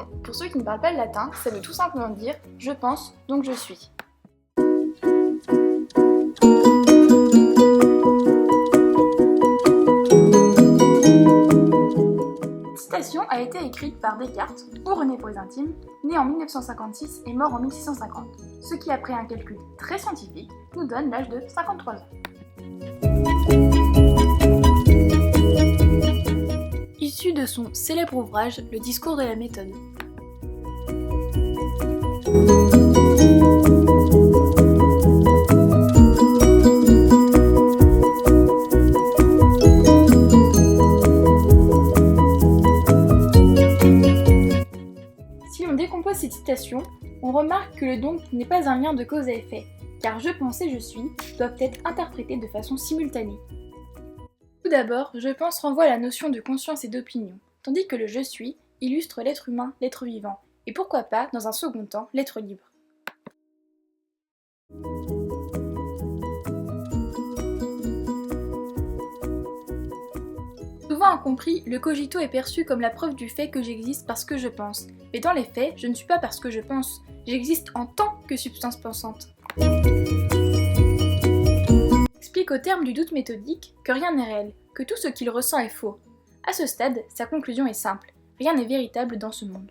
Bon, pour ceux qui ne parlent pas le latin, ça veut tout simplement dire « je pense, donc je suis ». Cette citation a été écrite par Descartes, ou René pour les intimes, né en 1956 et mort en 1650, ce qui après un calcul très scientifique nous donne l'âge de 53 ans. Issu de son célèbre ouvrage Le discours de la méthode. Si on décompose cette citation, on remarque que le donc n'est pas un lien de cause à effet, car je pense et je suis doivent être interprétés de façon simultanée. Tout d'abord, je pense renvoie à la notion de conscience et d'opinion, tandis que le je suis illustre l'être humain, l'être vivant, et pourquoi pas, dans un second temps, l'être libre. Souvent incompris, le cogito est perçu comme la preuve du fait que j'existe parce que je pense, mais dans les faits, je ne suis pas parce que je pense, j'existe en tant que substance pensante. Explique au terme du doute méthodique que rien n'est réel, que tout ce qu'il ressent est faux. À ce stade, sa conclusion est simple, rien n'est véritable dans ce monde.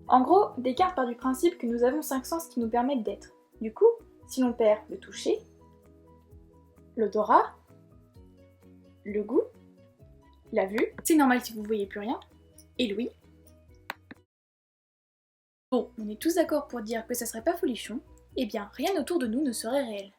En gros, Descartes part du principe que nous avons 5 sens qui nous permettent d'être. Du coup, si l'on perd le toucher, l'odorat, le goût, la vue, c'est normal si vous ne voyez plus rien, et l'ouïe. Bon, on est tous d'accord pour dire que ça serait pas folichon, eh bien rien autour de nous ne serait réel.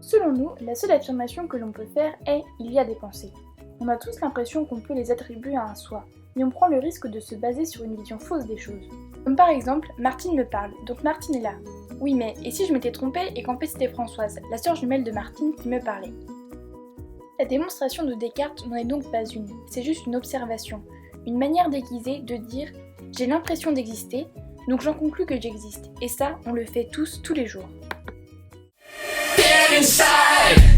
Selon nous, la seule affirmation que l'on peut faire est « il y a des pensées ». On a tous l'impression qu'on peut les attribuer à un soi, mais on prend le risque de se baser sur une vision fausse des choses. Comme par exemple, Martine me parle, donc Martine est là. Oui mais, et si je m'étais trompée et qu'en fait c'était Françoise, la sœur jumelle de Martine qui me parlait? La démonstration de Descartes n'en est donc pas une, c'est juste une observation, une manière déguisée de dire « j'ai l'impression d'exister, donc j'en conclus que j'existe », et ça, on le fait tous les jours. Get inside.